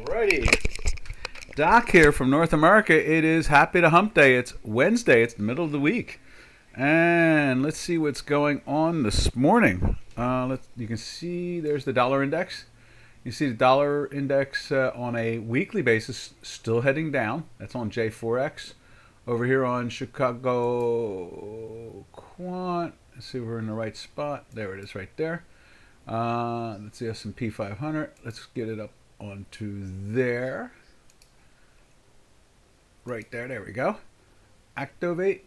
Alrighty. Doc here from North America. It is Happy to Hump Day. It's Wednesday. It's the middle of the week. And let's see what's going on this morning. You can see there's the dollar index. You see the dollar index on a weekly basis still heading down. That's on Forex. Over here on Chicago Quant. Let's see if we're in the right spot. There it is right there. Let's see S&P 500. Let's get it up onto there. Right there. There we go. Activate.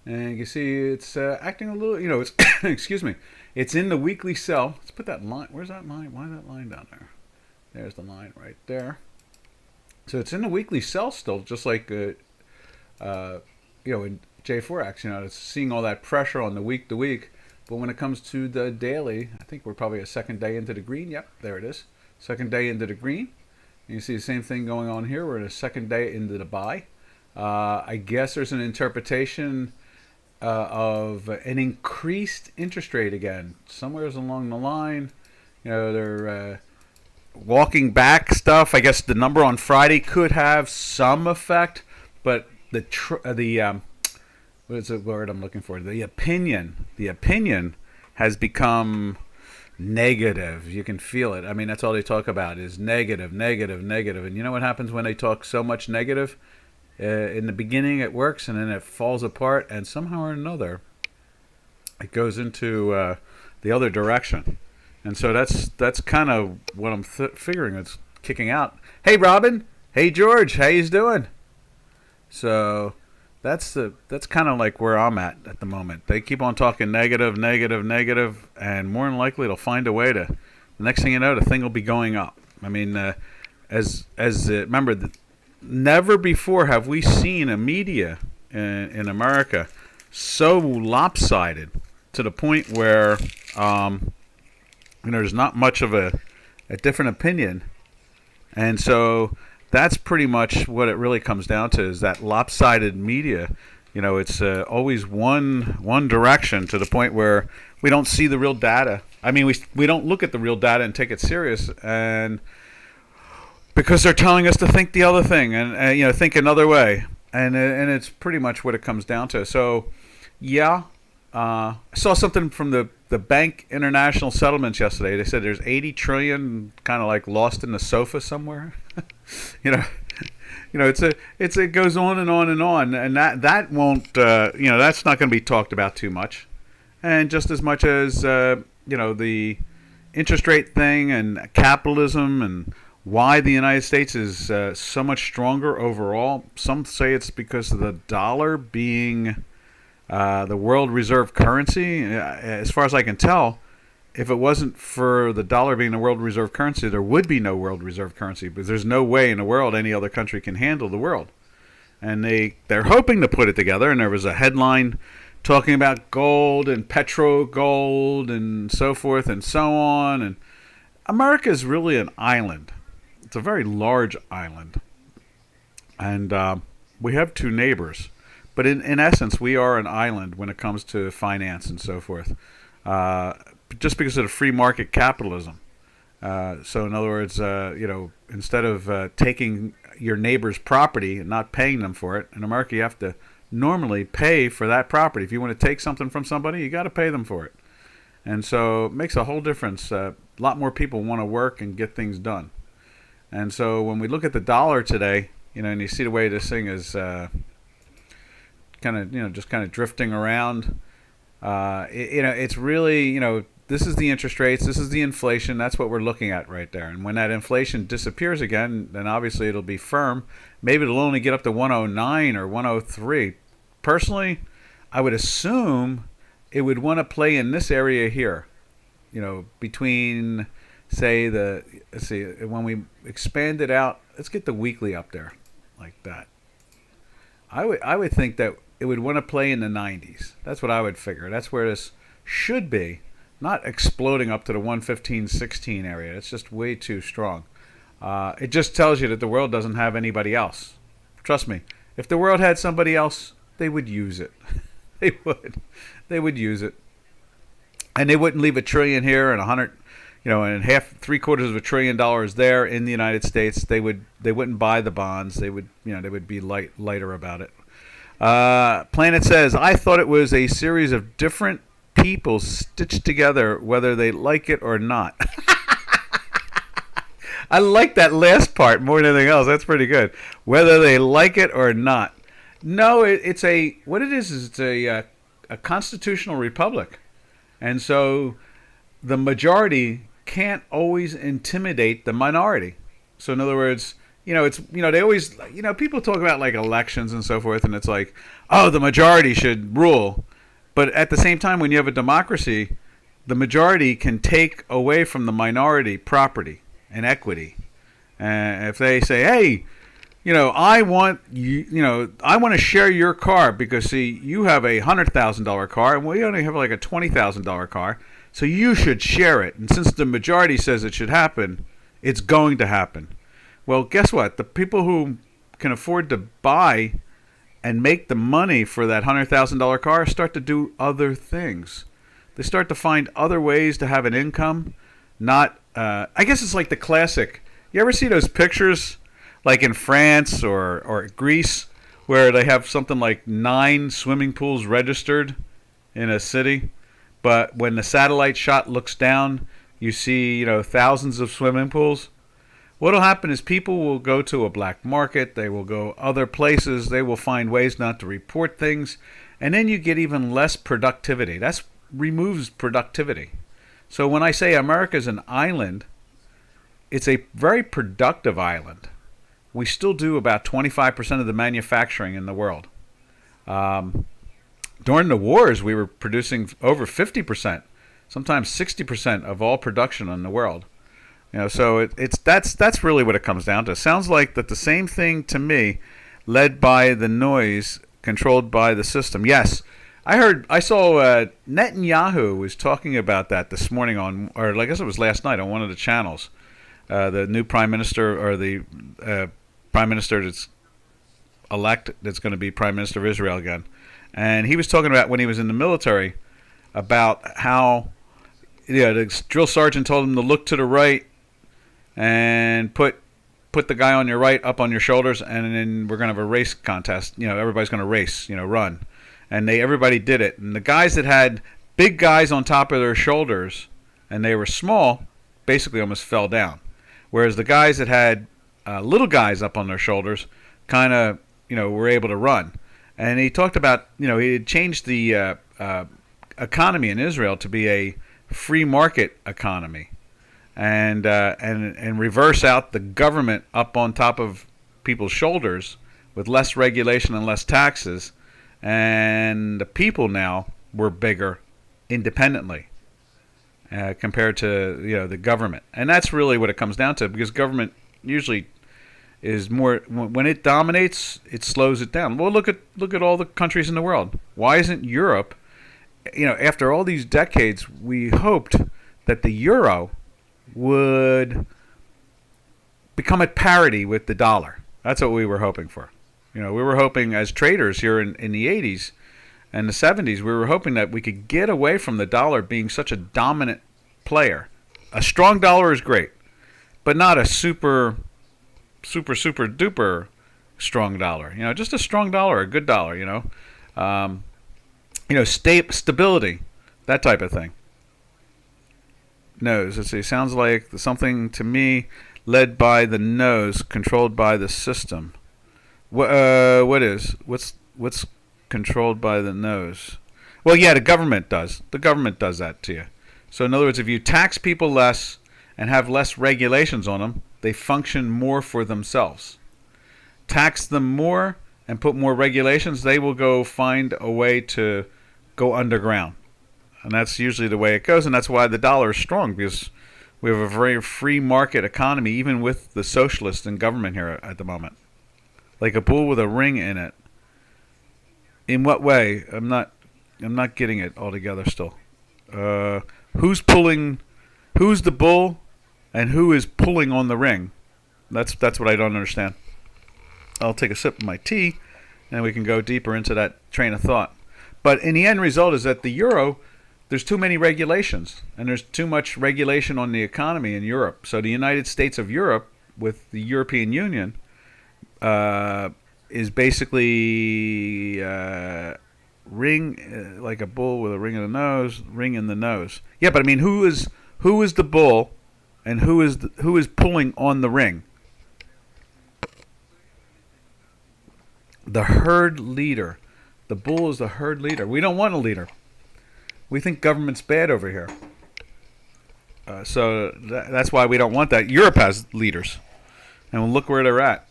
And you can see it's acting a little, it's, excuse me, it's in the weekly sell. Let's put that line. Where's that line? Why is that line down there? There's the line right there. So it's in the weekly sell still, just like, in Forex, it's seeing all that pressure on the week to week. But when it comes to the daily, I think we're probably a second day into the green. Yep, there it is. Second day into the green. And you see the same thing going on here. We're in a second day into the buy. I guess there's an interpretation of an increased interest rate again. Somewhere along the line, they're walking back stuff. I guess the number on Friday could have some effect, but what is the word I'm looking for? The opinion has become negative. You can feel it. I mean, that's all they talk about is negative, negative, negative. And you know what happens when they talk so much negative? In the beginning it works, and then it falls apart, and somehow or another it goes into the other direction. And so that's kind of what I'm figuring it's kicking out. Hey Robin, hey George, how you doing? So that's kind of like where I'm at the moment. They keep on talking negative, negative, negative, and more than likely it'll find a way to. The next thing you know, the thing will be going up. I mean, remember. Never before have we seen a media in America so lopsided to the point where there's not much of a different opinion. And so that's pretty much what it really comes down to, is that lopsided media. It's always one direction, to the point where we don't see the real data. I mean, we don't look at the real data and take it serious, and because they're telling us to think the other thing and think another way, and it's pretty much what it comes down to. So, yeah, I saw something from the Bank International Settlements yesterday. They said there's 80 trillion kind of like lost in the sofa somewhere. It goes on and on and on, and that won't that's not going to be talked about too much, and just as much as the interest rate thing and capitalism and why the United States is so much stronger overall. Some say it's because of the dollar being the world reserve currency. As far as I can tell, if it wasn't for the dollar being the world reserve currency, there would be no world reserve currency, because there's no way in the world any other country can handle the world. And they're hoping to put it together, and there was a headline talking about gold and petro gold and so forth and so on. And America is really an island. It's a very large island, and we have two neighbors. But in essence, we are an island when it comes to finance and so forth, just because of the free market capitalism. So in other words, instead of taking your neighbor's property and not paying them for it, in America you have to normally pay for that property. If you want to take something from somebody, you got to pay them for it. And so it makes a whole difference. A lot more people want to work and get things done. And so when we look at the dollar today, and you see the way this thing is just kind of drifting around, it's really, this is the interest rates, this is the inflation, that's what we're looking at right there. And when that inflation disappears again, then obviously it'll be firm. Maybe it'll only get up to 109 or 103. Personally, I would assume it would want to play in this area here, between, say, let's see, when we expand it out, let's get the weekly up there like that. I would think that it would want to play in the 90s. That's what I would figure. That's where this should be, not exploding up to the 115.16 area. It's just way too strong. It just tells you that the world doesn't have anybody else. Trust me, if the world had somebody else, they would use it. They would use it. And they wouldn't leave $1 trillion here and 100 and three-quarters of a trillion dollars there in the United States, they wouldn't buy the bonds. They would be lighter about it. Planet says, I thought it was a series of different people stitched together, whether they like it or not. I like that last part more than anything else. That's pretty good. Whether they like it or not. No, it's what it is it's a constitutional republic. And so the majority can't always intimidate the minority. So in other words, they always, people talk about like elections and so forth, and it's like, oh, the majority should rule. But at the same time, when you have a democracy, the majority can take away from the minority property and equity. If they say, hey, I want I want to share your car because see, you have a $100,000 car and we only have like a $20,000 car, so you should share it. And since the majority says it should happen, it's going to happen. Well, guess what? The people who can afford to buy and make the money for that $100,000 car start to do other things. They start to find other ways to have an income. Not, I guess it's like the classic. You ever see those pictures, like in France or Greece, where they have something like 9 swimming pools registered in a city, but when the satellite shot looks down, you see, thousands of swimming pools? What'll happen is people will go to a black market, they will go other places, they will find ways not to report things, and then you get even less productivity. That removes productivity. So when I say America's an island, it's a very productive island. We still do about 25% of the manufacturing in the world. During the wars, we were producing over 50%, sometimes 60% of all production in the world. So that's really what it comes down to. It sounds like that the same thing to me, led by the noise, controlled by the system. Yes, I saw Netanyahu was talking about that this morning or I guess it was last night on one of the channels. The new prime minister, or the prime minister that's going to be prime minister of Israel again, and he was talking about when he was in the military about how the drill sergeant told him to look to the right and put the guy on your right up on your shoulders, and then we're going to have a race contest. Everybody's going to race, run. And everybody did it. And the guys that had big guys on top of their shoulders and they were small basically almost fell down. Whereas the guys that had little guys up on their shoulders kind of, were able to run. And he talked about, he had changed the economy in Israel to be a free market economy. And reverse out the government up on top of people's shoulders with less regulation and less taxes, and the people now were bigger independently compared to the government. And that's really what it comes down to, because government usually is more, when it dominates, it slows it down. Well, look at all the countries in the world. Why isn't Europe, after all these decades, we hoped that the euro would become at parity with the dollar. That's what we were hoping for. We were hoping as traders here in the 80s and the 70s, we were hoping that we could get away from the dollar being such a dominant player. A strong dollar is great, but not a super duper strong dollar. Just a strong dollar, a good dollar, stability, that type of thing. Nose. Let's see. Sounds like something to me led by the nose, controlled by the system. What's controlled by the nose? Well, yeah, the government does. The government does that to you. So in other words, if you tax people less and have less regulations on them, they function more for themselves. Tax them more and put more regulations, they will go find a way to go underground. And that's usually the way it goes, and that's why the dollar is strong, because we have a very free market economy, even with the socialists in government here at the moment. Like a bull with a ring in it. In what way? I'm not getting it all together still. Who's the bull, and who is pulling on the ring? That's what I don't understand. I'll take a sip of my tea, and we can go deeper into that train of thought. But in the end result is that the euro there's too many regulations, and there's too much regulation on the economy in Europe. So the United States of Europe, with the European Union, is basically ring like a bull with a ring in the nose, ring in the nose. Yeah, but I mean, who is the bull, and who is pulling on the ring? The herd leader. The bull is the herd leader. We don't want a leader. We think government's bad over here. So that's why we don't want that. Europe has leaders, and look where they're at.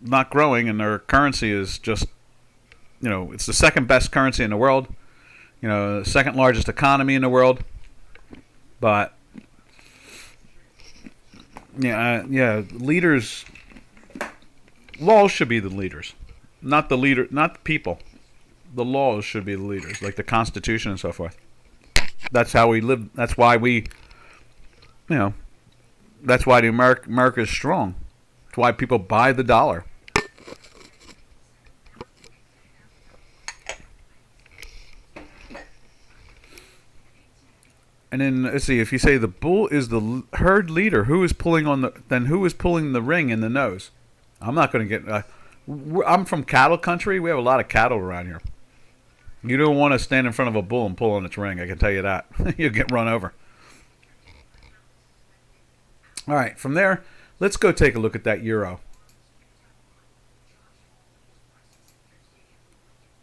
Not growing, and their currency is just, it's the second best currency in the world. The second largest economy in the world. But leaders. Laws should be the leaders, not the people. The laws should be the leaders, like the Constitution and so forth. That's how we live. That's why that's why America is strong. That's why people buy the dollar. And then let's see. If you say the bull is the herd leader, who is pulling the ring in the nose? I'm not going to get. I'm from cattle country. We have a lot of cattle around here. You don't want to stand in front of a bull and pull on its ring. I can tell you that. You'll get run over. All right. From there, let's go take a look at that euro.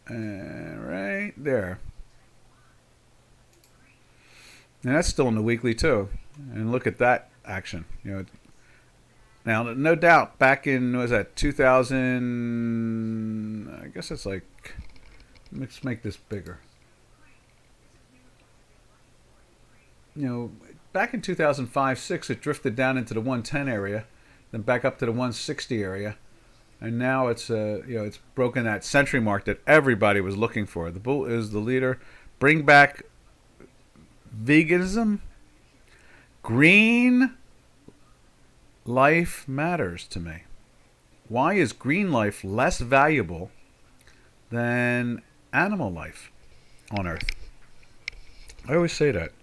Right there. And that's still in the weekly too. And look at that action. Now, no doubt, back in, what was that, 2000, I guess it's like, let's make this bigger. Back in 2005-06, it drifted down into the 110 area, then back up to the 160 area, and now it's it's broken that century mark that everybody was looking for. The bull is the leader. Bring back veganism, green life matters to me. Why is green life less valuable than animal life on Earth? I always say that.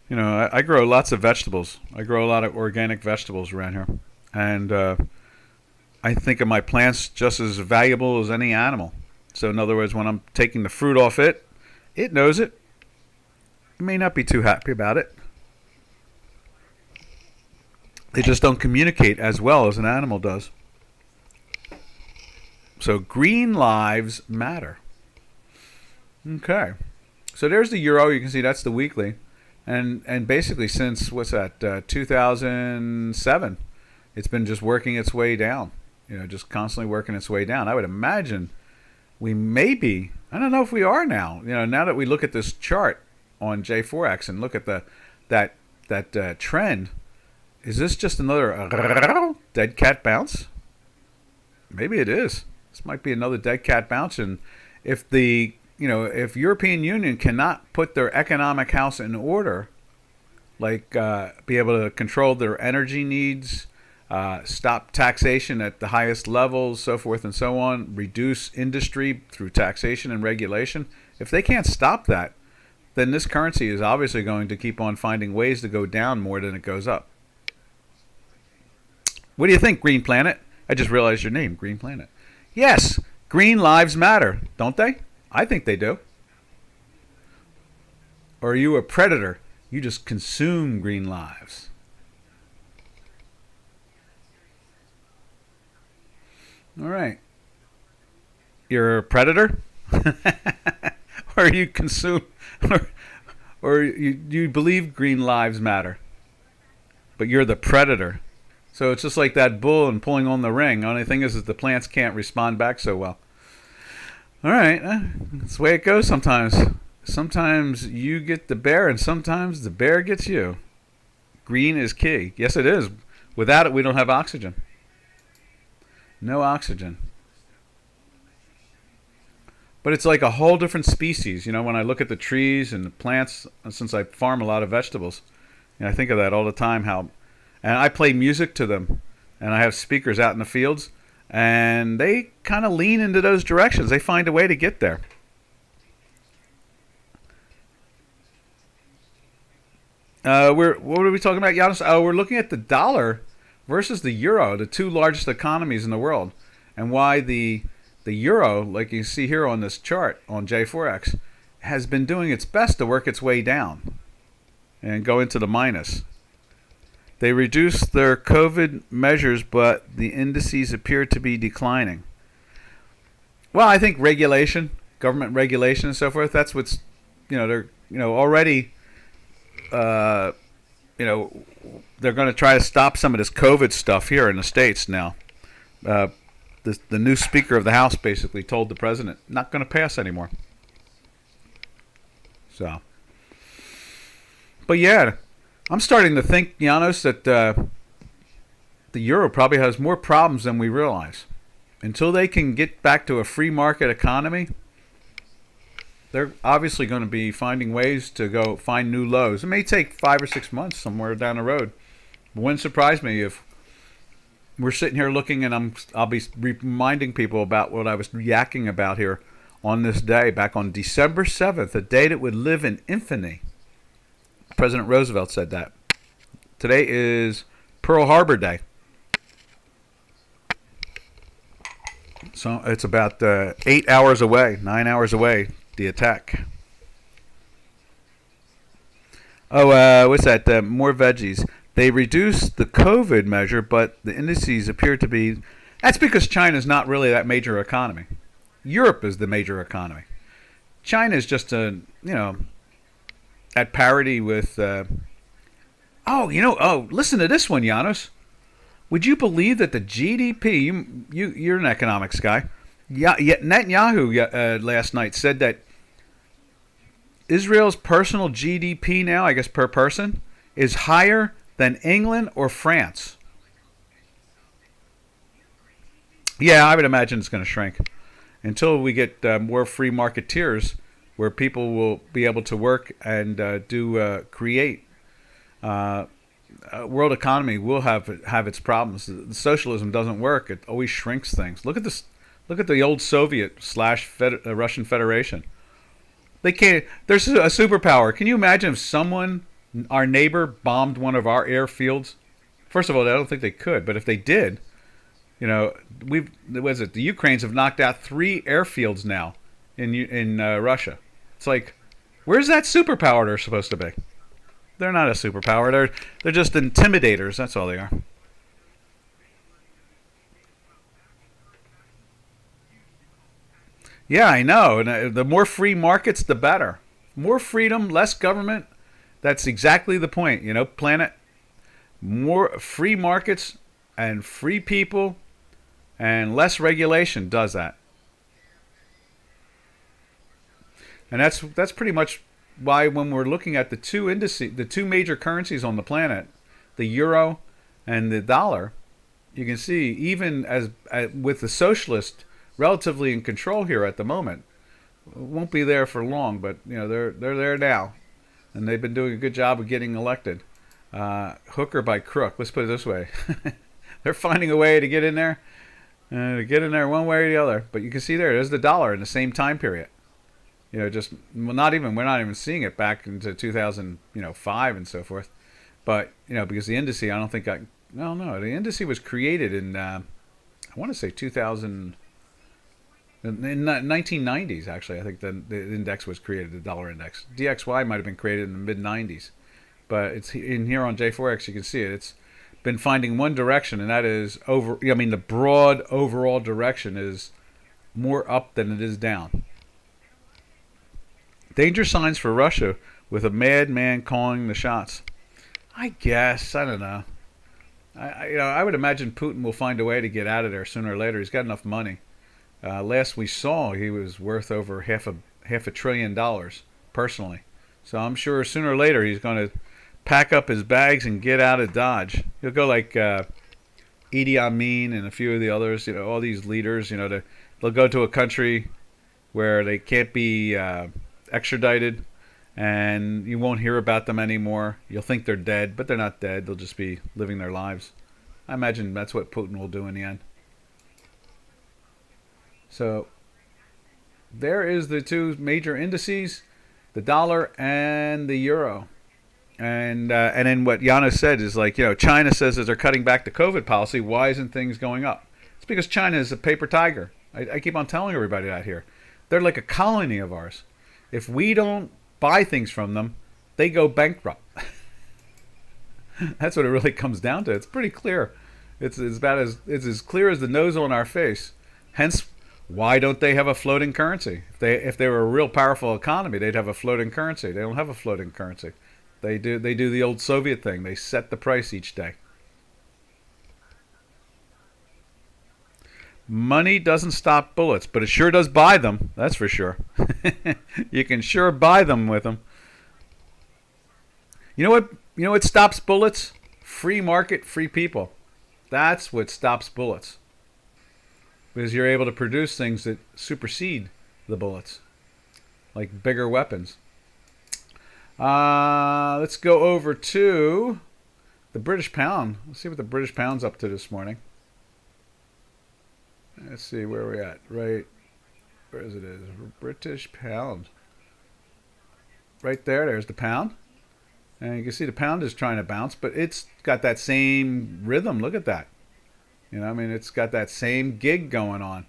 I grow lots of vegetables. I grow a lot of organic vegetables around here. And I think of my plants just as valuable as any animal. So in other words, when I'm taking the fruit off it, it knows it. It may not be too happy about it. They just don't communicate as well as an animal does. So green lives matter. Okay. So there's the euro. You can see that's the weekly. And basically since, 2007, it's been just working its way down. Just constantly working its way down. I would imagine we may be, I don't know if we are now. Now that we look at this chart on Forex and look at that trend, is this just another dead cat bounce? Maybe it is. This might be another dead cat bounce. And if if European Union cannot put their economic house in order, like be able to control their energy needs, stop taxation at the highest levels, so forth and so on, reduce industry through taxation and regulation, if they can't stop that, then this currency is obviously going to keep on finding ways to go down more than it goes up. What do you think, Green Planet? I just realized your name, Green Planet. Yes, green lives matter, don't they? I think they do. Or are you a predator? You just consume green lives. All right. You're a predator? Or you consume, or you believe green lives matter, but you're the predator. So it's just like that bull and pulling on the ring. The only thing is that the plants can't respond back so well. All right, that's the way it goes sometimes. Sometimes you get the bear, and sometimes the bear gets you. Green is key. Yes, it is. Without it, we don't have oxygen. No oxygen. But it's like a whole different species. When I look at the trees and the plants, since I farm a lot of vegetables, I think of that all the time. And I play music to them, and I have speakers out in the fields, and they kind of lean into those directions. They find a way to get there. What are we talking about, Giannis? Oh, we're looking at the dollar versus the euro, the two largest economies in the world, and why the euro, like you see here on this chart on J4X, has been doing its best to work its way down and go into the minus. They reduced their COVID measures, but the indices appear to be declining. Well, I think regulation, government regulation, and so forth. That's what's, they're already, uh, you know, they're going to try to stop some of this COVID stuff here in the States now. Uh, the new Speaker of the House basically told the president not going to pass anymore. So, but yeah, I'm starting to think, Janos, that the euro probably has more problems than we realize. Until they can get back to a free market economy, they're obviously going to be finding ways to go find new lows. It may take 5 or 6 months somewhere down the road. It wouldn't surprise me if we're sitting here looking and I'll be reminding people about what I was yakking about here on this day, back on December 7th, a day that would live in infamy. President Roosevelt said that. Today is Pearl Harbor Day. So it's about 8 hours away, 9 hours away, the attack. Oh, what's that? More veggies. They reduced the COVID measure, but the indices appear to be... That's because China's not really that major economy. Europe is the major economy. China is just at parity with... listen to this one, Janos. Would you believe that the GDP... You're an economics guy. Netanyahu last night said that Israel's personal GDP now, I guess per person, is higher than England or France. Yeah, I would imagine it's going to shrink until we get more free marketeers, where people will be able to work and create. World economy will have its problems. The socialism doesn't work; it always shrinks things. Look at this. Look at the old Soviet / Russian Federation. They can't. There's a superpower. Can you imagine if someone, our neighbor, bombed one of our airfields? First of all, I don't think they could. But if they did, the Ukrainians have knocked out 3 airfields now in Russia. It's like, where's that superpower they're supposed to be? They're not a superpower. They're just intimidators. That's all they are. Yeah, I know. And the more free markets, the better. More freedom, less government. That's exactly the point. Planet. More free markets and free people and less regulation does that. And that's pretty much why when we're looking at the two major currencies on the planet, the euro and the dollar, you can see even as with the socialist relatively in control here at the moment, won't be there for long, but they're there now, and they've been doing a good job of getting elected, hook or by crook. Let's put it this way: they're finding a way to get in there, one way or the other. But you can see there's the dollar in the same time period. We're not even seeing it back into 2005 and so forth, but because the indice, I don't think the indice was created in I want to say 2000. In the 1990s, actually, I think the index was created, the dollar index. DXY might have been created in the mid-90s. But it's in here on J4X, you can see it. It's been finding one direction, and that is the broad overall direction is more up than it is down. Danger signs for Russia with a madman calling the shots. I guess. I don't know. I would imagine Putin will find a way to get out of there sooner or later. He's got enough money. Last we saw, he was worth over half a trillion dollars personally. So I'm sure sooner or later he's going to pack up his bags and get out of Dodge. He'll go like Idi Amin and a few of the others. All these leaders. They'll go to a country where they can't be extradited, and you won't hear about them anymore. You'll think they're dead, but they're not dead. They'll just be living their lives. I imagine that's what Putin will do in the end. So there is the two major indices, the dollar and the euro. And then what Yana said is like, China says that they're cutting back the COVID policy. Why isn't things going up? It's because China is a paper tiger. I keep on telling everybody that here. They're like a colony of ours. If we don't buy things from them, they go bankrupt. That's what it really comes down to. It's pretty clear. It's as clear as the nose on our face. Hence, why don't they have a floating currency? If they were a real powerful economy, they'd have a floating currency. They don't have a floating currency. They do the old Soviet thing. They set the price each day. Money doesn't stop bullets, but it sure does buy them. That's for sure. You can sure buy them with them. You know what? You know what stops bullets? Free market, free people. That's what stops bullets. Because you're able to produce things that supersede the bullets, like bigger weapons. Let's go over to the British pound. Let's see what the British pound's up to this morning. Let's see where we're at. Right, where is it? British pound. Right there. There's the pound. And you can see the pound is trying to bounce, but it's got that same rhythm. Look at that. It's got that same gig going on.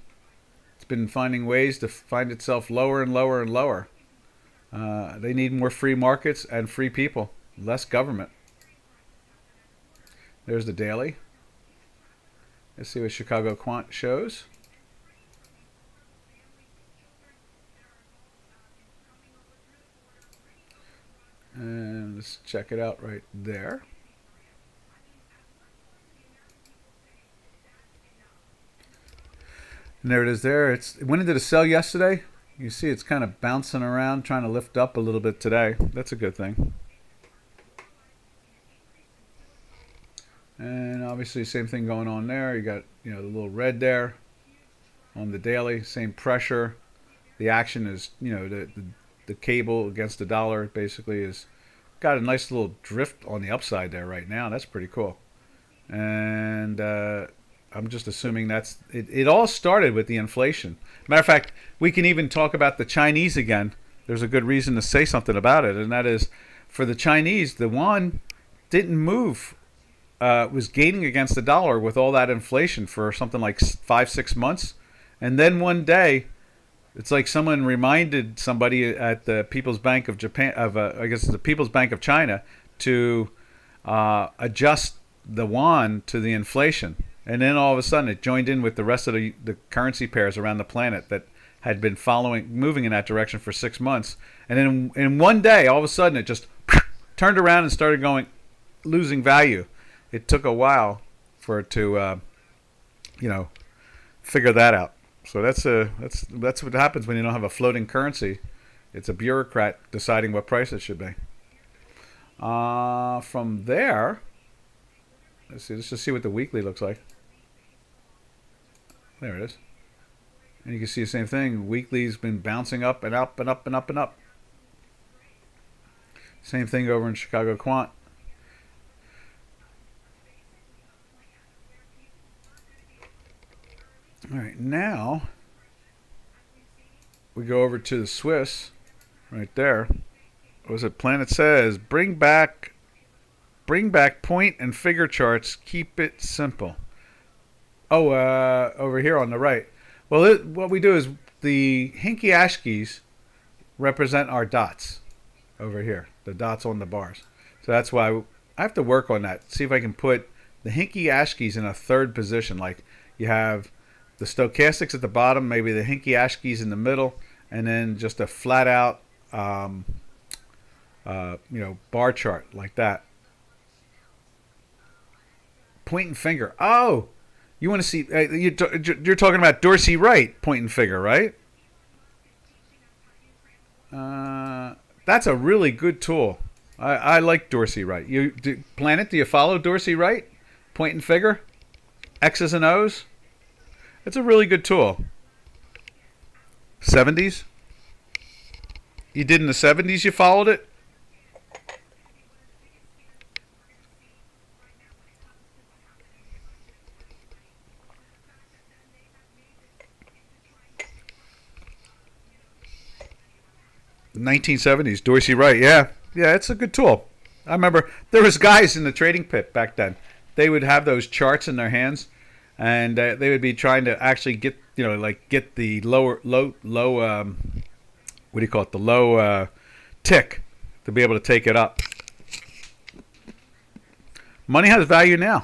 It's been finding ways to find itself lower and lower and lower. They need more free markets and free people, less government. There's the daily. Let's see what Chicago Quant shows. And let's check it out right there. And there it is there. It went into the sell yesterday. You see it's kind of bouncing around, trying to lift up a little bit today. That's a good thing. And obviously same thing going on there. You got, the little red on the daily, same pressure. The action is, the cable against the dollar basically is got a nice little drift on the upside there right now. That's pretty cool. And I'm just assuming that's it. It all started with the inflation. Matter of fact, we can even talk about the Chinese again. There's a good reason to say something about it, and that is for the Chinese, the yuan didn't move. Was gaining against the dollar with all that inflation for something like 5-6 months, and then one day, it's like someone reminded somebody at the People's Bank of Japan, I guess it's the People's Bank of China, to adjust the yuan to the inflation, and then all of a sudden it joined in with the rest of the currency pairs around the planet that had been moving in that direction for 6 months, and then in one day, all of a sudden, it just turned around and started losing value. It took a while for it to, figure that out. So that's what happens when you don't have a floating currency. It's a bureaucrat deciding what price it should be. From there, let's just see what the weekly looks like. There it is. And you can see the same thing. Weekly's been bouncing up and up and up and up and up. Same thing over in Chicago Quant. All right, now we go over to the Swiss, right there. What was it? Planet says, bring back point and figure charts. Keep it simple. Oh, over here on the right. Well, what we do is the Hinky Ashkeys represent our dots over here, the dots on the bars. So that's why I have to work on that. See if I can put the Hinky Ashkeys in a third position. Like you have the stochastics at the bottom, maybe the Hinky Ashkeys in the middle, and then just a flat out, bar chart like that. Point and finger. Oh, you want to see? You're talking about Dorsey Wright point and figure, right? That's a really good tool. I like Dorsey Wright. Planet, do you follow Dorsey Wright? Point and figure, X's and O's. It's a really good tool. 70s? You did in the 70s, you followed it? The 1970s, Dorsey Wright, yeah. Yeah, it's a good tool. I remember there was guys in the trading pit back then. They would have those charts in their hands, and they would be trying to actually get, like get the low what do you call it, the low tick to be able to take it up. Money has value now.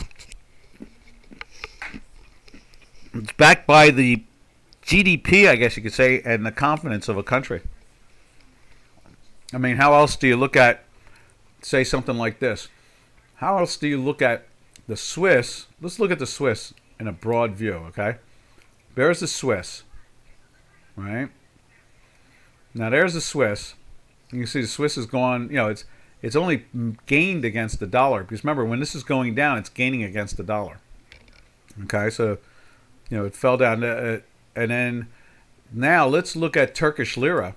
It's backed by the GDP, I guess you could say, and the confidence of a country. I mean, how else do you look at, say, something like this? How else do you look at the Swiss? Let's look at the Swiss in a broad view, okay? There's the Swiss, right? Now, there's the Swiss. You can see the Swiss is gone, it's only gained against the dollar. Because remember, when this is going down, it's gaining against the dollar. Okay, so, it fell down. And then now let's look at Turkish lira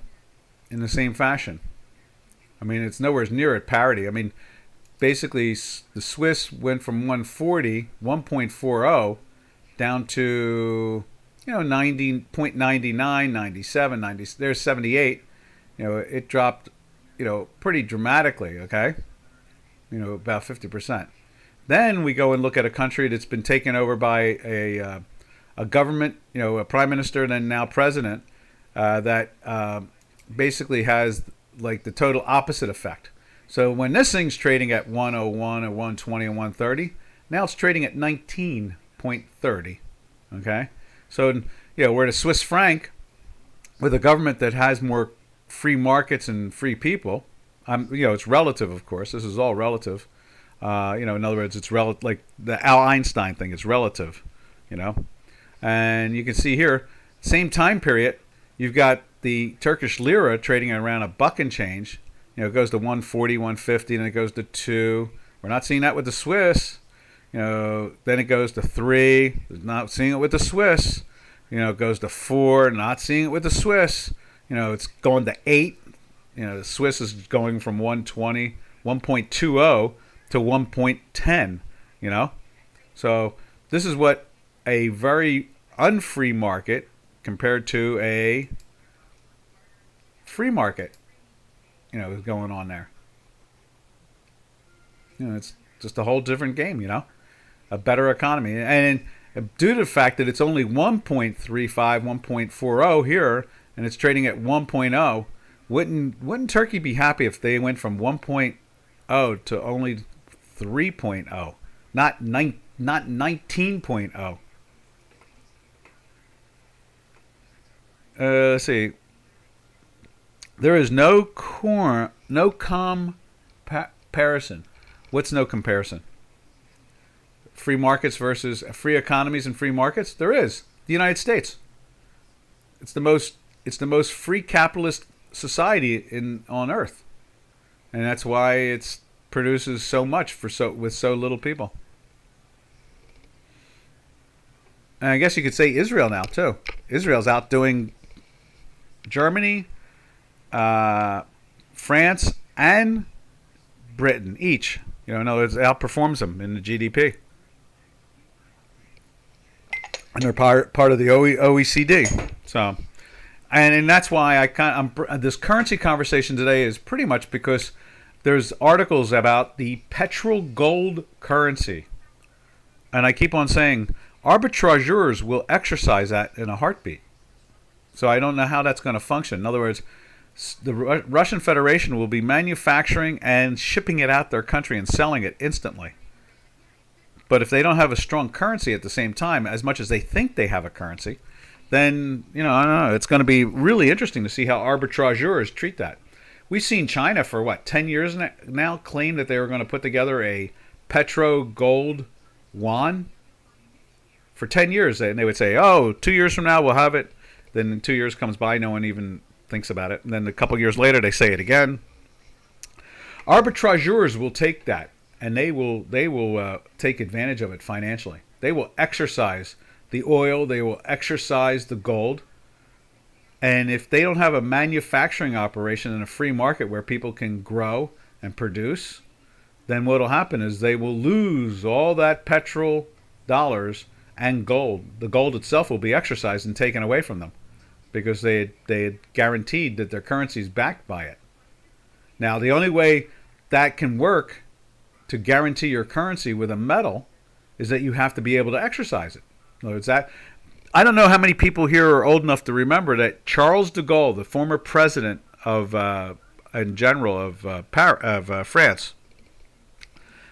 in the same fashion. I mean, it's nowhere near at parity. I mean, basically, the Swiss went from 1.40 down to, 90.99, 97, 90. There's 78. It dropped, pretty dramatically, okay? About 50%. Then we go and look at a country that's been taken over by a government, a prime minister and then now president, that basically has like the total opposite effect. So when this thing's trading at 101 or 120 or 130, now it's trading at 19.30. Okay? So, we're the Swiss franc with a government that has more free markets and free people. It's relative, of course. This is all relative. In other words, it's relative, like the Al Einstein thing. It's relative, And you can see here, same time period, you've got the Turkish lira trading at around $1 and change. It goes to 140, 150, and it goes to 2. We're not seeing that with the Swiss. Then it goes to 3. Not seeing it with the Swiss. It goes to 4. Not seeing it with the Swiss. It's going to 8. The Swiss is going from 120, 1.20 to 1.10. So this is what a very unfree market compared to a free market, is going on there. It's just a whole different game, a better economy. And due to the fact that it's only 1.35, 1.40 here, and it's trading at 1.0, wouldn't Turkey be happy if they went from 1.0 to only 3.0, not 19.0? Let's see. There is no comparison. What's no comparison? Free markets versus free economies and free markets? There is. The United States. It's the most free capitalist society on earth, and that's why it produces so much with so little people. And I guess you could say Israel now too. Israel's outdoing Germany, France, and Britain each. In other words, it outperforms them in the GDP. And they're part of the OECD. So, and that's why this currency conversation today is pretty much because there's articles about the petrol-gold currency. And I keep on saying arbitrageurs will exercise that in a heartbeat. So I don't know how that's going to function. In other words, the Russian Federation will be manufacturing and shipping it out their country and selling it instantly. But if they don't have a strong currency at the same time, as much as they think they have a currency, then, I don't know. It's going to be really interesting to see how arbitrageurs treat that. We've seen China for, 10 years now claim that they were going to put together a petro-gold yuan. For 10 years, and they would say, 2 years from now we'll have it. Then 2 years comes by, no one even thinks about it. And then a couple years later, they say it again. Arbitrageurs will take that, and they will take advantage of it financially. They will exercise the oil. They will exercise the gold. And if they don't have a manufacturing operation in a free market where people can grow and produce, then what will happen is they will lose all that petrol dollars and gold. The gold itself will be exercised and taken away from them because they had guaranteed that their currency is backed by it. Now, the only way that can work to guarantee your currency with a metal is that you have to be able to exercise it. In other words, that I don't know how many people here are old enough to remember that Charles de Gaulle, the former president of in general of France,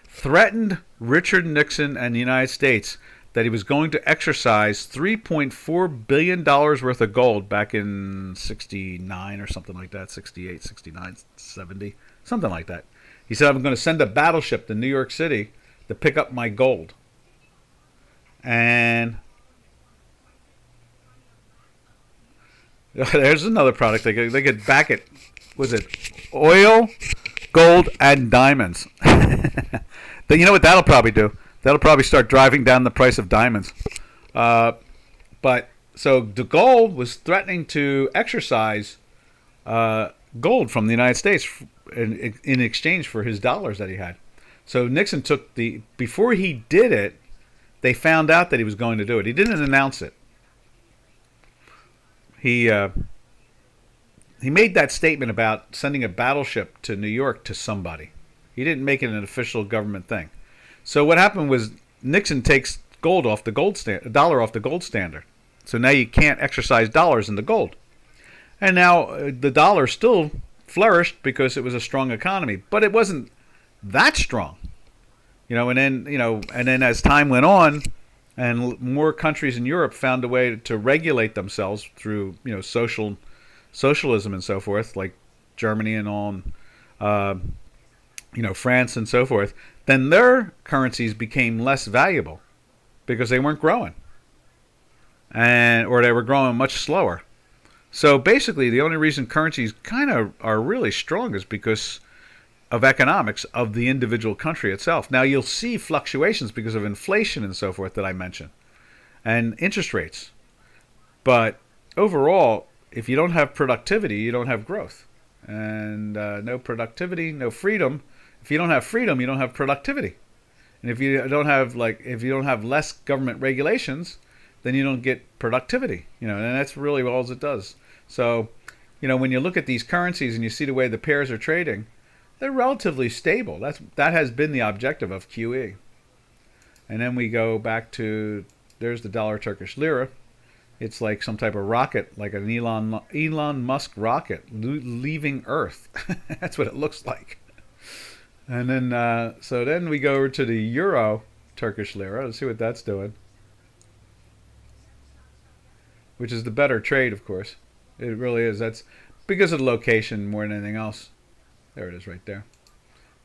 threatened Richard Nixon and the United States that he was going to exercise $3.4 billion worth of gold back in 69 or something like that, 68, 69, 70, something like that. He said, I'm going to send a battleship to New York City to pick up my gold. And there's another product. They could back it. Was it oil, gold, and diamonds? Then you know what that'll probably do? That'll probably start driving down the price of diamonds. But so de Gaulle was threatening to exercise gold from the United States in exchange for his dollars that he had. So Nixon took before he did it, they found out that he was going to do it. He didn't announce it. He made that statement about sending a battleship to New York to somebody. He didn't make it an official government thing. So what happened was Nixon takes dollar off the gold standard. So now you can't exercise dollars into gold. And now the dollar still flourished because it was a strong economy, but it wasn't that strong. And then as time went on and more countries in Europe found a way to regulate themselves through, socialism and so forth, like Germany and all, France and so forth, then their currencies became less valuable because they weren't growing, or they were growing much slower. So basically, the only reason currencies kind of are really strong is because of economics of the individual country itself. Now, you'll see fluctuations because of inflation and so forth that I mentioned, and interest rates. But overall, if you don't have productivity, you don't have growth. And no productivity, no freedom. If you don't have freedom, you don't have productivity. And if you don't have less government regulations, then you don't get productivity. And that's really all it does. So, when you look at these currencies and you see the way the pairs are trading, they're relatively stable. That has been the objective of QE. And then we go back to, there's the dollar Turkish lira. It's like some type of rocket, like an Elon Musk rocket leaving Earth. That's what it looks like. And then, so then we go over to the euro Turkish lira. Let's see what that's doing. Which is the better trade, of course. It really is. That's because of the location more than anything else. There it is right there.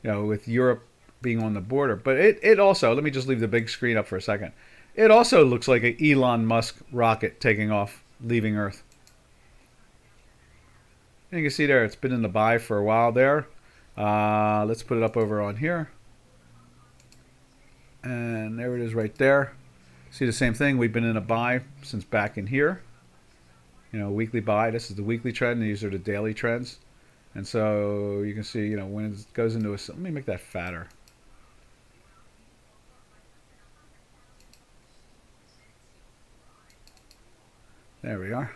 With Europe being on the border. But it also, let me just leave the big screen up for a second. It also looks like an Elon Musk rocket taking off, leaving Earth. And you can see there, it's been in the buy for a while there. Let's put it up over on here. And there it is right there. See the same thing. We've been in a buy since back in here. Weekly buy. This is the weekly trend. These are the daily trends. And so you can see, when it goes into let me make that fatter. There we are.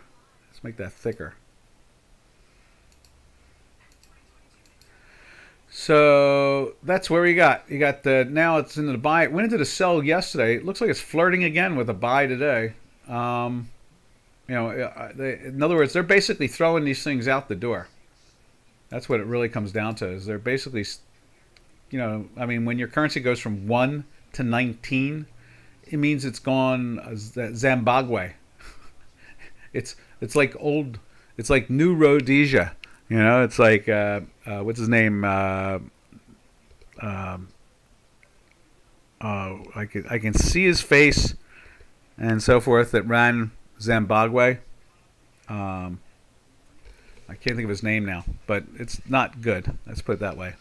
Let's make that thicker. So that's where we got. You got now it's into the buy. It went into the sell yesterday. It looks like it's flirting again with a buy today. In other words, they're basically throwing these things out the door. That's what it really comes down to. Is they're basically, when your currency goes from 1 to 19, it means it's gone Zimbabwe. It's like New Rhodesia. It's like what's his name? I can see his face and so forth that ran Zimbabwe. I can't think of his name now, but it's not good. Let's put it that way.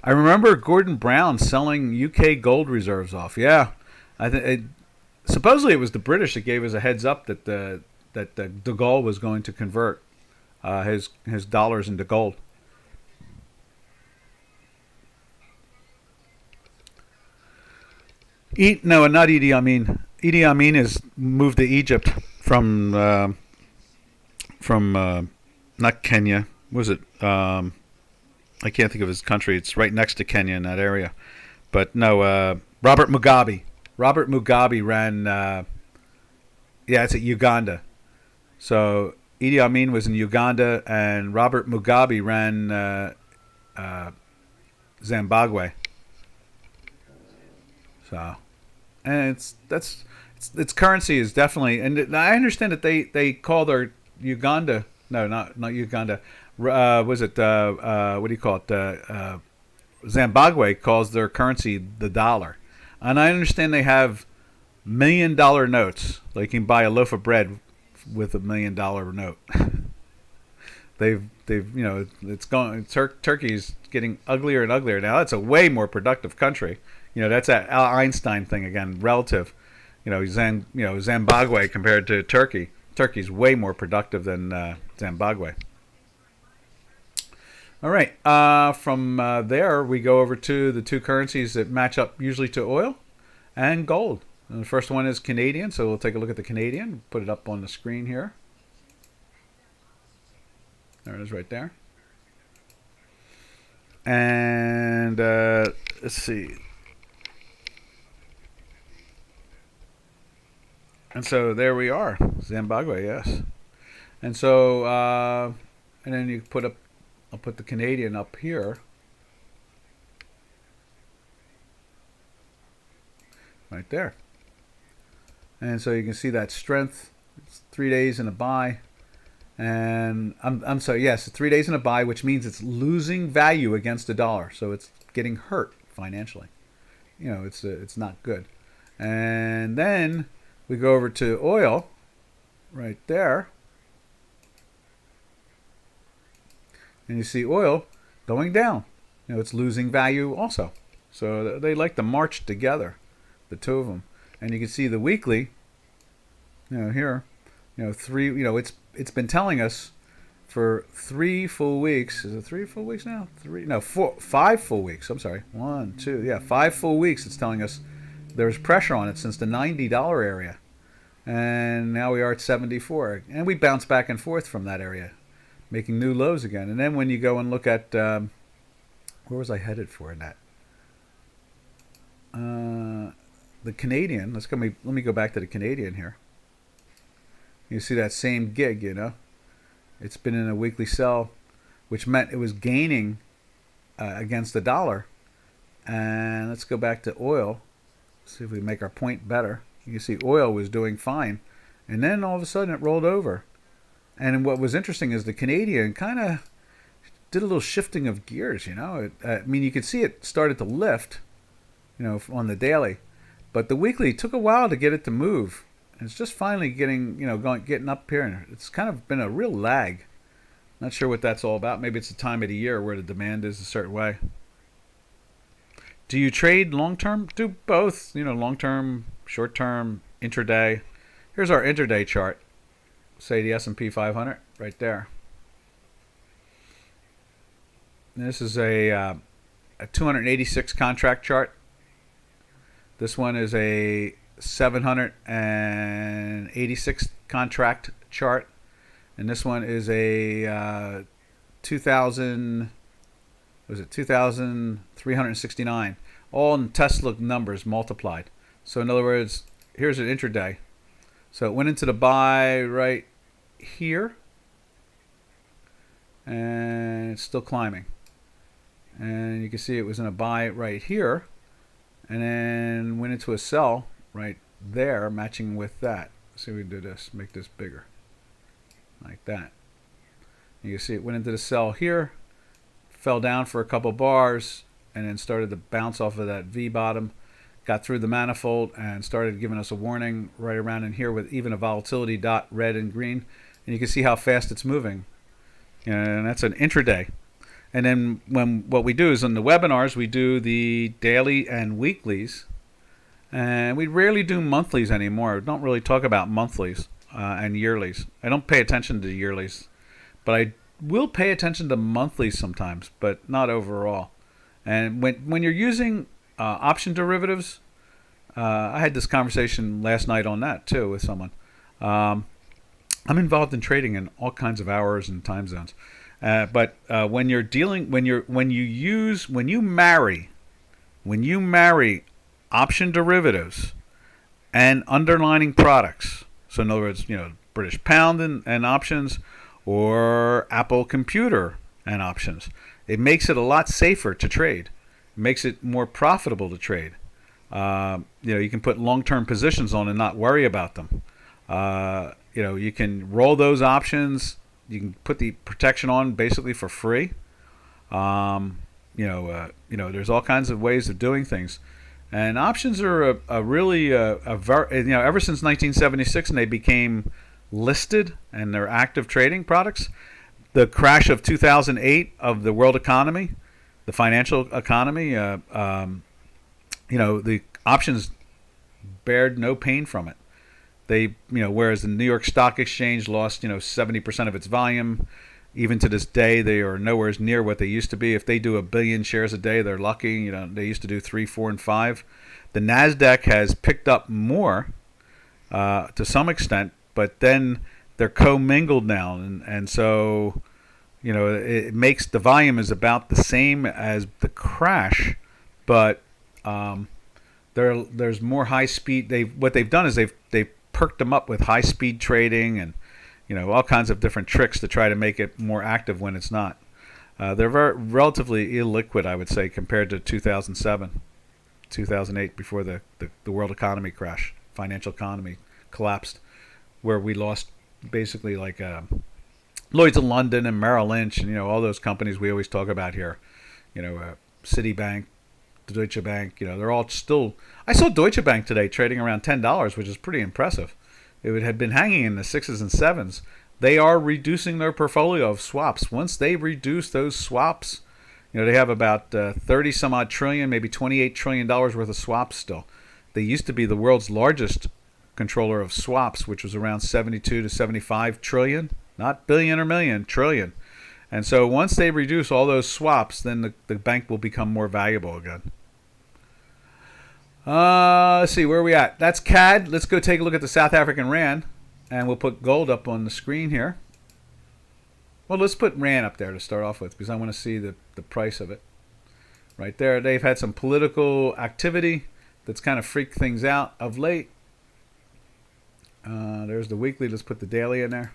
I remember Gordon Brown selling UK gold reserves off. Yeah, supposedly it was the British that gave us a heads up that de Gaulle was going to convert his dollars into gold. No, not Idi Amin. Idi Amin has moved to Egypt from not Kenya. Was it I can't think of his country. It's right next to Kenya in that area. But no, Robert Mugabe. Robert Mugabe ran. It's at Uganda. So Idi Amin was in Uganda, and Robert Mugabe ran Zimbabwe. So, and its currency is definitely, and I understand that they call their Uganda, no, not Uganda, was it what do you call it? Zimbabwe calls their currency the dollar, and I understand they have $1 million notes. Like you can buy a loaf of bread with $1 million note. they've it's going. Turkey's getting uglier and uglier now. That's a way more productive country. That's that Einstein thing again, relative. Zimbabwe compared to Turkey. Turkey's way more productive than Zimbabwe. All right. From there, we go over to the two currencies that match up usually to oil and gold. And the first one is Canadian, so we'll take a look at the Canadian. Put it up on the screen here. There it is right there. And let's see. And so there we are, Zimbabwe, yes. And so, and then you I'll put the Canadian up here. Right there. And so you can see that strength. It's 3 days in a buy. And I'm sorry, yes, 3 days in a buy, which means it's losing value against the dollar. So it's getting hurt financially. It's not good. And then we go over to oil right there. And you see oil going down. It's losing value also. So they like to march together, the two of them. And you can see the weekly, here, three, it's been telling us for 3 full weeks. Is it 3 full weeks now? 5 full weeks. I'm sorry. 1, 2, 5 full weeks. It's telling us there's pressure on it since the $90 area. And now we are at 74. And we bounce back and forth from that area, making new lows again. And then when you go and look at, where was I headed for in that? The Canadian. Let me go back to the Canadian here. You see that same gig, It's been in a weekly sell, which meant it was gaining against the dollar. And let's go back to oil. See if we make our point better. You can see oil was doing fine. And then all of a sudden it rolled over. And what was interesting is the Canadian kind of did a little shifting of gears, you could see it started to lift, on the daily. But the weekly took a while to get it to move. And it's just finally getting up here. And it's kind of been a real lag. Not sure what that's all about. Maybe it's the time of the year where the demand is a certain way. Do you trade long-term? Do both, long-term, short-term, intraday. Here's our intraday chart. Say the S&P 500 right there. And this is a 286 contract chart. This one is a 786 contract chart. And this one is a 2,369. All in Tesla numbers multiplied. So in other words, here's an intraday. So it went into the buy right here. And it's still climbing. And you can see it was in a buy right here. And then went into a sell right there, matching with that. Let's see if we can do this. Make this bigger. Like that. You can see it went into the sell here. Fell down for a couple bars. And then started to bounce off of that V bottom. Got through the manifold and started giving us a warning right around in here with even a volatility dot, red and green. And you can see how fast it's moving. And that's an intraday. And then what we do is on the webinars, we do the daily and weeklies. And we rarely do monthlies anymore. We don't really talk about monthlies and yearlies. I don't pay attention to yearlies. But I will pay attention to monthlies sometimes, but not overall. And when you're using option derivatives, I had this conversation last night on that too with someone. I'm involved in trading in all kinds of hours and time zones. But when you're dealing, when you marry option derivatives and underlining products. So in other words, British pound and options, or Apple computer and options. It makes it a lot safer to trade. It makes it more profitable to trade. You can put long-term positions on and not worry about them. You can roll those options. You can put the protection on basically for free. There's all kinds of ways of doing things. And options are ever since 1976, and they became listed and they're active trading products. The crash of 2008 of the world economy, the financial economy, the options bared no pain from it. Whereas the New York Stock Exchange lost, 70% of its volume. Even to this day, they are nowhere near what they used to be. If they do 1 billion shares a day, they're lucky. They used to do 3, 4, and 5. The Nasdaq has picked up more to some extent, but then they're commingled now, and so it makes the volume is about the same as the crash, but there's more high speed. What they've done is they've perked them up with high speed trading and all kinds of different tricks to try to make it more active when it's not. They're relatively illiquid, I would say, compared to 2007, 2008, before the world economy crashed, financial economy collapsed, where we lost basically like Lloyd's of London and Merrill Lynch and all those companies we always talk about here. Citibank, Deutsche Bank. They're all still. I saw Deutsche Bank today trading around $10, which is pretty impressive. It had been hanging in the 6s and 7s. They are reducing their portfolio of swaps. Once they reduce those swaps, they have about 30 some odd trillion, maybe $28 trillion worth of swaps still. They used to be the world's largest controller of swaps, which was around 72 to 75 trillion, not billion or million, trillion. And so once they reduce all those swaps, then the bank will become more valuable again. Let's see, where are we at? That's CAD. Let's go take a look at the South African Rand, and we'll put gold up on the screen here. Well, let's put Rand up there to start off with, because I want to see the price of it. Right there, they've had some political activity that's kind of freaked things out of late. There's the weekly. Let's put the daily in there.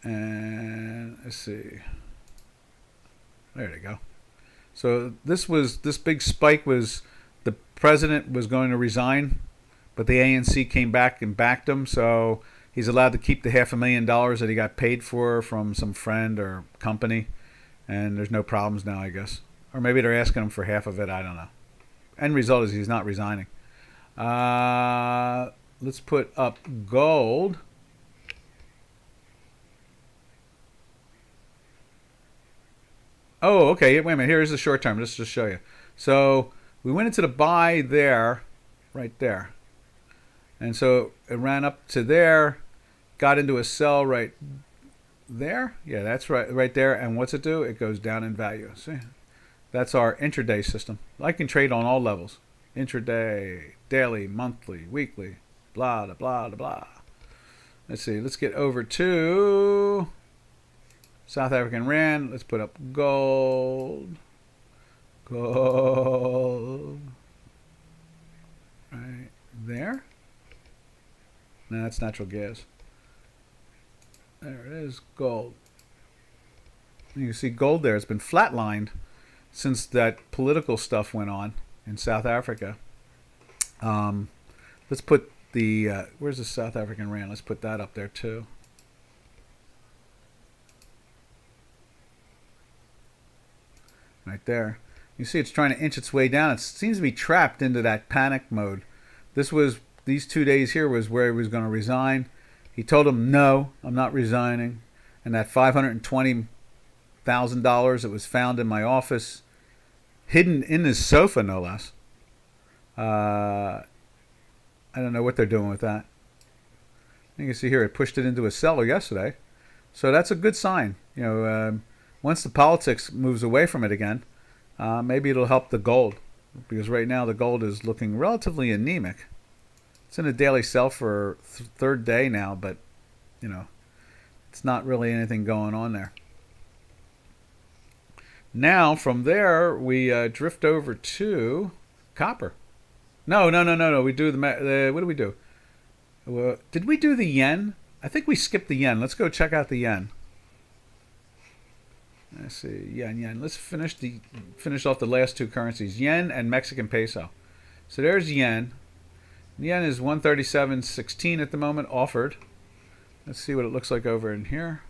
And let's see. There they go. So this big spike was the president was going to resign, but the ANC came back and backed him, so he's allowed to keep the $500,000 that he got paid for from some friend or company, and there's no problems now, I guess. Or maybe they're asking him for half of it, I don't know. End result is he's not resigning. Let's put up gold. Oh, okay. Wait a minute. Here's the short term. Let's just show you. So we went into the buy there, right there. And so it ran up to there, got into a sell right there. Yeah, that's right there. And what's it do? It goes down in value. See? That's our intraday system. I can trade on all levels. Intraday, daily, monthly, weekly, blah, blah, blah, blah. Let's see. Let's get over to South African Rand. Let's put up gold. Gold. Right there. No, that's natural gas. There it is, gold. You can see gold there. It's been flatlined since that political stuff went on in South Africa. Let's put the, where's the South African Rand? Let's put that up there too. Right there. You see it's trying to inch its way down. It seems to be trapped into that panic mode. These 2 days here was where he was going to resign. He told him, no, I'm not resigning. And that $520,000 that was found in my office, hidden in his sofa, no less. I don't know what they're doing with that. You can see here it pushed it into a seller yesterday. So that's a good sign. Once the politics moves away from it again, maybe it'll help the gold, because right now the gold is looking relatively anemic. It's in a daily sell for third day now, but It's not really anything going on there. Now, from there, we drift over to copper. No. We do the what do we do? Did we do the yen? I think we skipped the yen. Let's go check out the yen. Let's see, yen. Let's finish off the last two currencies, yen and Mexican peso. So there's yen. Yen is 137.16 at the moment, offered. Let's see what it looks like over in here.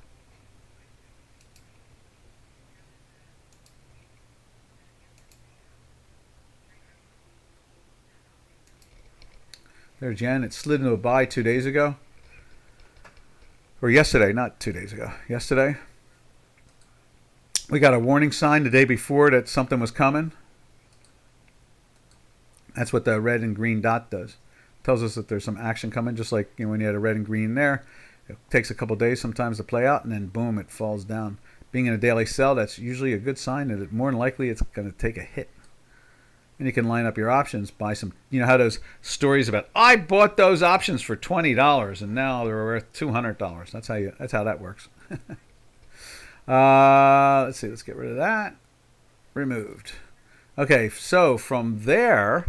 There's yen. It slid into a buy 2 days ago. Or yesterday, not 2 days ago. Yesterday. We got a warning sign the day before that something was coming. That's what the red and green dot does. It tells us that there's some action coming, just like when you had a red and green there. It takes a couple days sometimes to play out, and then boom, it falls down. Being in a daily sell, that's usually a good sign that more than likely it's going to take a hit. And you can line up your options, buy some. You know how those stories about I bought those options for $20 and now they're worth $200. That's how that works. Let's see. Let's get rid of that. Removed. Okay. So from there,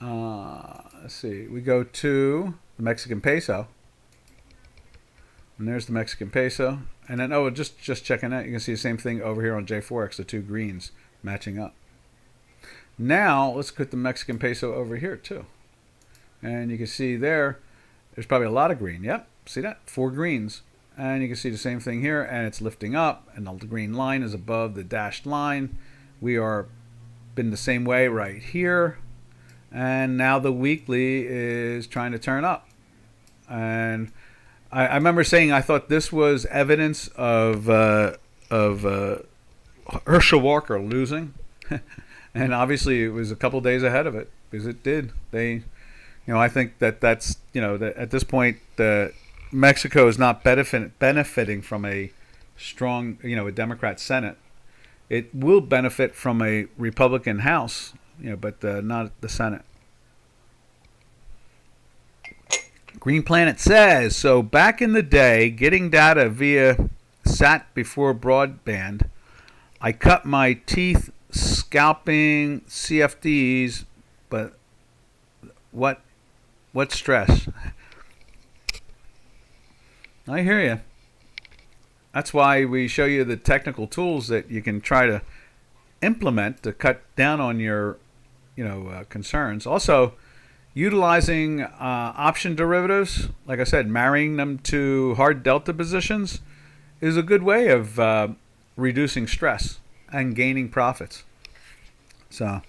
let's see. We go to the Mexican peso, and there's the Mexican peso. And then, just checking that, you can see the same thing over here on Forex, the two greens matching up. Now, let's put the Mexican peso over here, too. And you can see there's probably a lot of green. Yep, see that? 4 greens. And you can see the same thing here, and it's lifting up, and the green line is above the dashed line. We are been the same way right here. And now the weekly is trying to turn up. And I remember saying I thought this was evidence of Herschel Walker losing, and obviously it was a couple days ahead of it because it did. I think that's that at this point Mexico is not benefiting from a strong a Democrat Senate. It will benefit from a Republican House, but not the Senate. Green Planet says, so back in the day, getting data via sat before broadband, I cut my teeth scalping CFDs, but what stress? I hear you. That's why we show you the technical tools that you can try to implement to cut down on your concerns. Also, utilizing option derivatives, like I said, marrying them to hard delta positions is a good way of reducing stress and gaining profits. So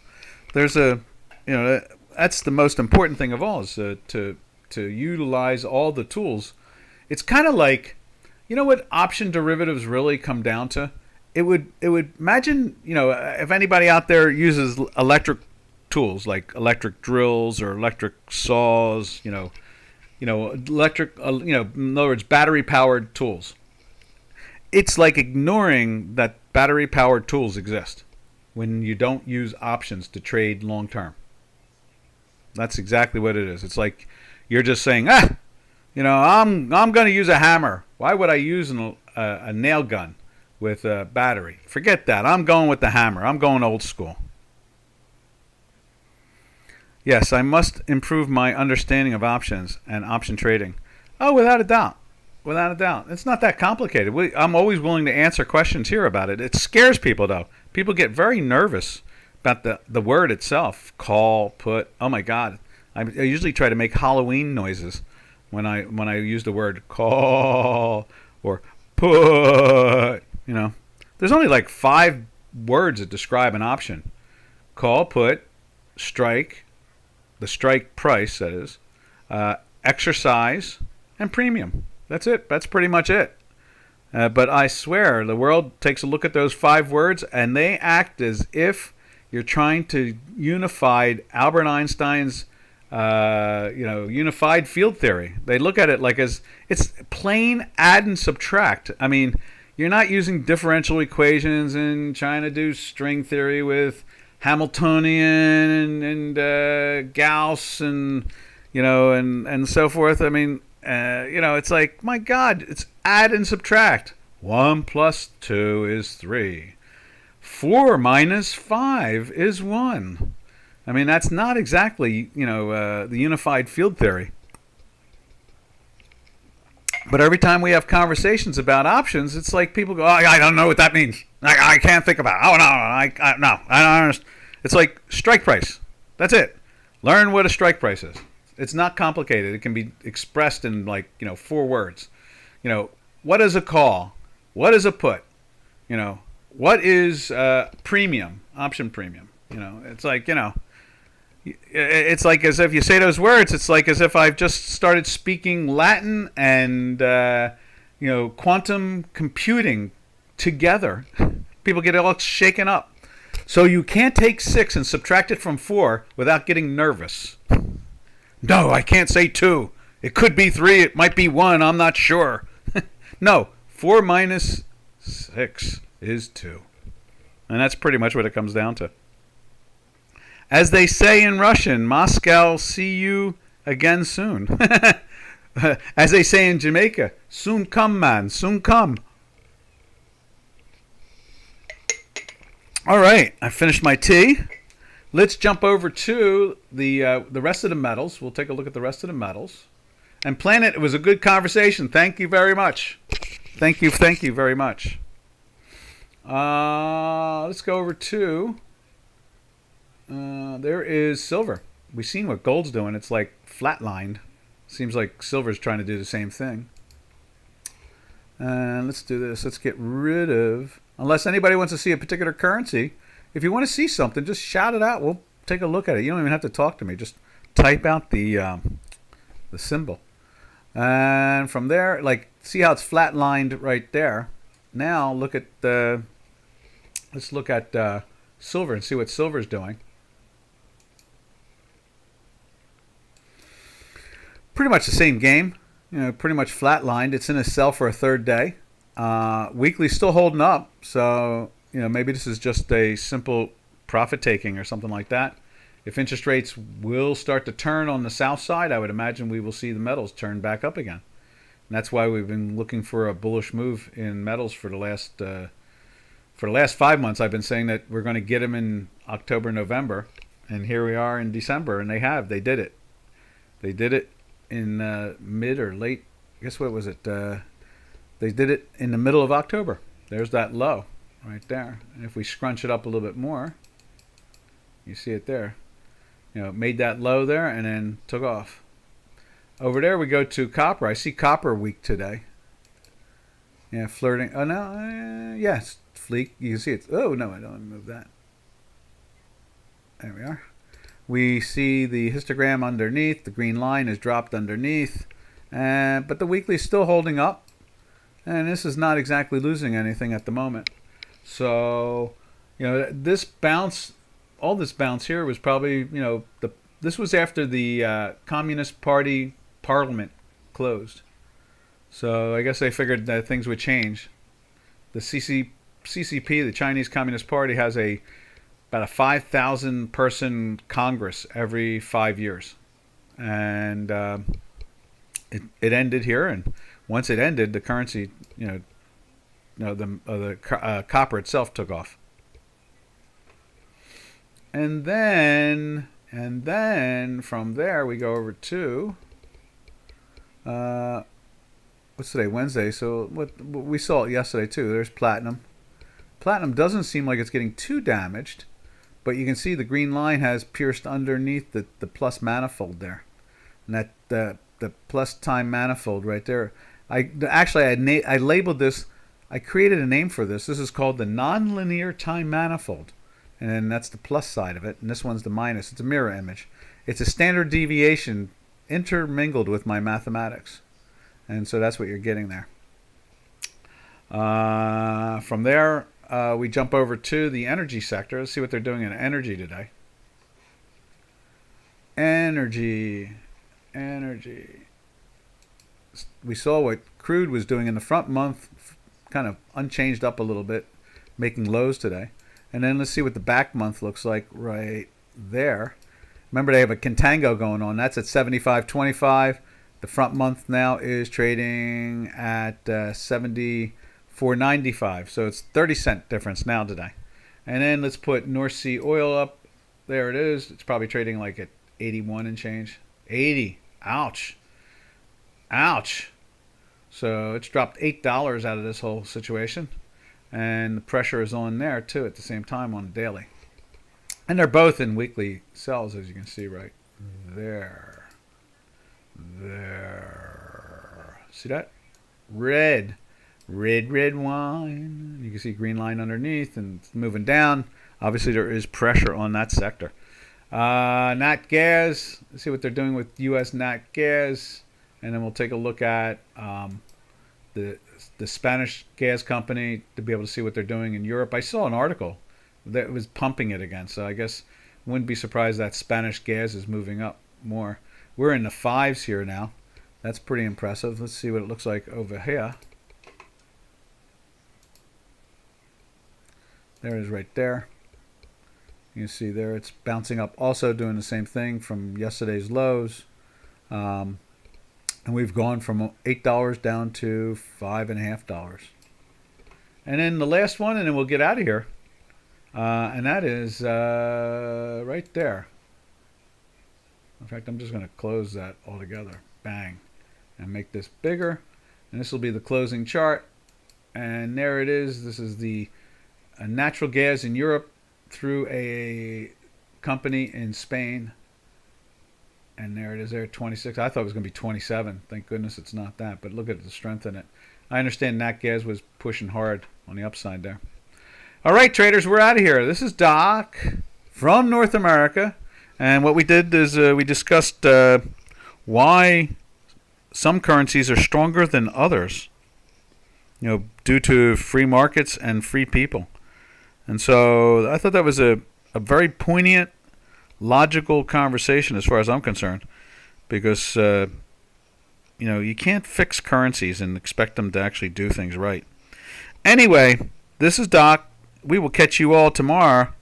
there's that's the most important thing of all is to utilize all the tools. It's kind of like, what option derivatives really come down to? It would imagine, if anybody out there uses electric tools like electric drills or electric saws, electric, in other words, battery powered tools. It's like ignoring that battery powered tools exist when you don't use options to trade long term. That's exactly what it is. It's like you're just saying, I'm going to use a hammer. Why would I use a nail gun with a battery? Forget that. I'm going with the hammer. I'm going old school. Yes, I must improve my understanding of options and option trading. Oh, without a doubt. Without a doubt. It's not that complicated. I'm always willing to answer questions here about it. It scares people, though. People get very nervous about the word itself. Call, put. Oh, my God. I usually try to make Halloween noises when I use the word call or put. There's only like 5 words that describe an option. Call, put, strike, the strike price, that is, exercise, and premium. That's it. That's pretty much it. But I swear, the world takes a look at those 5 words, and they act as if you're trying to unify Albert Einstein's, unified field theory. They look at it like it's plain add and subtract. I mean, you're not using differential equations and trying to do string theory with Hamiltonian and Gauss and and so forth. I mean, it's like, my God, it's add and subtract. 1 plus 2 is 3. 4 minus 5 is 1. I mean, that's not exactly, the unified field theory. But every time we have conversations about options, it's like people go, "Oh, I don't know what that means. I can't think about it. Oh, no, I don't understand." It's like strike price. That's it. Learn what a strike price is. It's not complicated. It can be expressed in 4 words. What is a call? What is a put? What is premium, option premium? It's like, it's like as if you say those words, it's like as if I've just started speaking Latin and, quantum computing together. People get all shaken up. So you can't take 6 and subtract it from 4 without getting nervous. No, I can't say 2. It could be 3. It might be 1. I'm not sure. No, 4 minus 6 is 2. And that's pretty much what it comes down to. As they say in Russian, Moscow, see you again soon. As they say in Jamaica, soon come, man, soon come. All right, I finished my tea. Let's jump over to the rest of the metals. We'll take a look at the rest of the metals. And Planet, it was a good conversation. Thank you very much. Thank you very much. Let's go over to... there is silver. We've seen what gold's doing. It's like flatlined. Seems like silver's trying to do the same thing. And let's do this. Let's get rid of... Unless anybody wants to see a particular currency, if you want to see something, just shout it out. We'll take a look at it. You don't even have to talk to me. Just type out the symbol. And from there, see how it's flatlined right there. Now look at let's look at silver and see what silver's doing. Pretty much the same game. Pretty much flatlined. It's in a sell for a third day. Weekly still holding up, so maybe this is just a simple profit taking or something like that. If interest rates will start to turn on the south side, I would imagine we will see the metals turn back up again. And that's why we've been looking for a bullish move in metals for the last 5 months. I've been saying that we're going to get them in October, November, and here we are in December, and they did it. They did it in mid or late. Guess what was it? They did it in the middle of October. There's that low right there. And if we scrunch it up a little bit more, you see it there. Made that low there and then took off. Over there we go to copper. I see copper weak today. Yeah, flirting. Oh, no. Yes, fleek. You can see it. Oh, no, I don't want to move that. There we are. We see the histogram underneath. The green line is dropped underneath. But the weekly is still holding up. And this is not exactly losing anything at the moment. So, this bounce, all this bounce here was probably, this was after the Communist Party Parliament closed. So I guess they figured that things would change. The CCP, the Chinese Communist Party, has about a 5,000 person Congress every 5 years. And it ended here, and once it ended, the currency, the copper itself took off. And then from there we go over to what's today? Wednesday. So what we saw it yesterday too. There's platinum. Platinum doesn't seem like it's getting too damaged, but you can see the green line has pierced underneath the plus manifold there, and that the plus time manifold right there. I labeled this. I created a name for this. This is called the nonlinear time manifold, and then that's the plus side of it, and this one's the minus. It's a mirror image. It's a standard deviation intermingled with my mathematics, and so that's what you're getting there. From there, we jump over to the energy sector. Let's see what they're doing in energy today. Energy. We saw what crude was doing in the front month, kind of unchanged up a little bit, making lows today. And then let's see what the back month looks like right there. Remember, they have a contango going on. That's at 75.25. The front month now is trading at 74.95. So it's 30-cent difference now today. And then let's put North Sea oil up. There it is. It's probably trading like at 81 and change. 80. Ouch. Ouch. So it's dropped $8 out of this whole situation. And the pressure is on there too at the same time on daily. And they're both in weekly sells, as you can see right there. There. See that? Red. Red wine. You can see green line underneath and it's moving down. Obviously, there is pressure on that sector. Nat gas. Let's see what they're doing with U.S. nat gas. And then we'll take a look at the Spanish gas company to be able to see what they're doing in Europe. I saw an article that was pumping it again. So I guess wouldn't be surprised that Spanish gas is moving up more. We're in the fives here now. That's pretty impressive. Let's see what it looks like over here. There it is right there. You can see there it's bouncing up, also doing the same thing from yesterday's lows. And we've gone from $8 down to $5.50. And then the last one, and then we'll get out of here. And that is right there. In fact, I'm just going to close that altogether. Bang. And make this bigger. And this will be the closing chart. And there it is. This is the natural gas in Europe through a company in Spain. And there it is there, 26. I thought it was going to be 27. Thank goodness it's not that. But look at the strength in it. I understand nat gas was pushing hard on the upside there. All right, traders, we're out of here. This is Doc from North America. And what we did is we discussed why some currencies are stronger than others, due to free markets and free people. And so I thought that was a very poignant, logical conversation as far as I'm concerned, because you can't fix currencies and expect them to actually do things right. Anyway, this is Doc. We will catch you all tomorrow,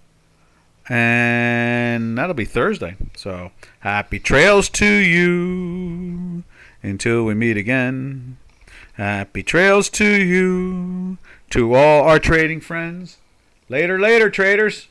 and that'll be Thursday. So happy trails to you until we meet again. Happy trails to you, to all our trading friends. Later, traders.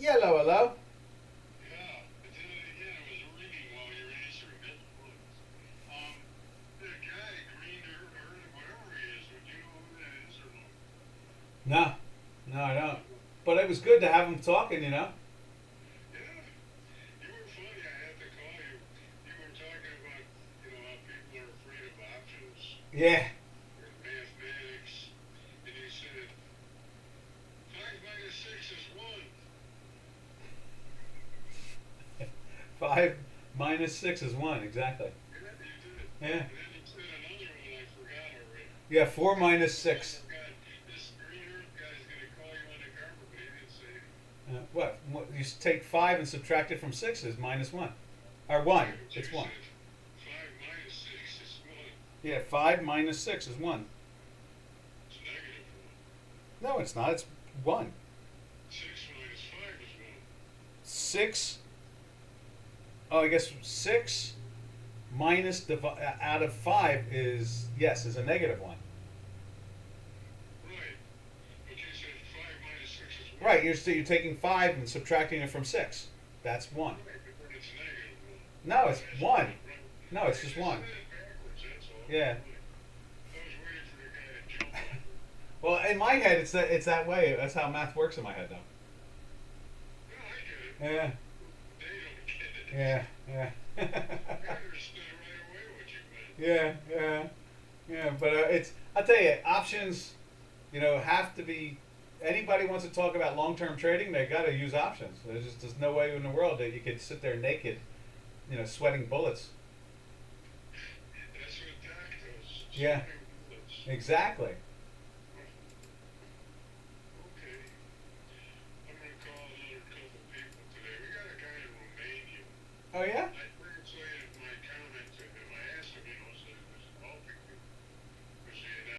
Hello. Yeah, I did it again. It was ringing while you were answering it. The guy, Green or whatever he is, would you know who that is or no? No, I don't. But it was good to have him talking, Yeah, you were funny. I had to call you. You were talking about, how people are afraid of options Yeah. or mathematics, and you said 5 minus 6 is 1. 5 minus 6 is 1, exactly. Yeah, you did. Yeah. And then you said another one I forgot already. Yeah, 4 minus 6. This Green Earth guy's going to call you undercover, but he didn't say anything. What? You take 5 and subtract it from 6 is minus 1. Or 1. You It's 1. said 5 minus 6 is 1. Yeah, 5 minus 6 is 1. It's negative 1. No, it's not. It's 1. 6 minus 5 is 1. 6. Oh, I guess 6 minus out of 5 is a negative 1. Right. But you said 5 minus 6 is 1. Right, you're taking 5 and subtracting it from 6. That's 1. Right, but it's negative 1. No, it's 1. No, it's just 1. I said it backwards, that's all. Yeah. I was waiting for the guy to jump over. Well, in my head, it's that way. That's how math works in my head, though. No, I get it. Yeah. They don't get it. Yeah. I understood right away what you meant. Yeah. But I'll tell you, options have to be. Anybody wants to talk about long-term trading, they got to use options. There's no way in the world that you could sit there naked, sweating bullets. That's what DocDow is. Yeah. Swimming bullets. Exactly.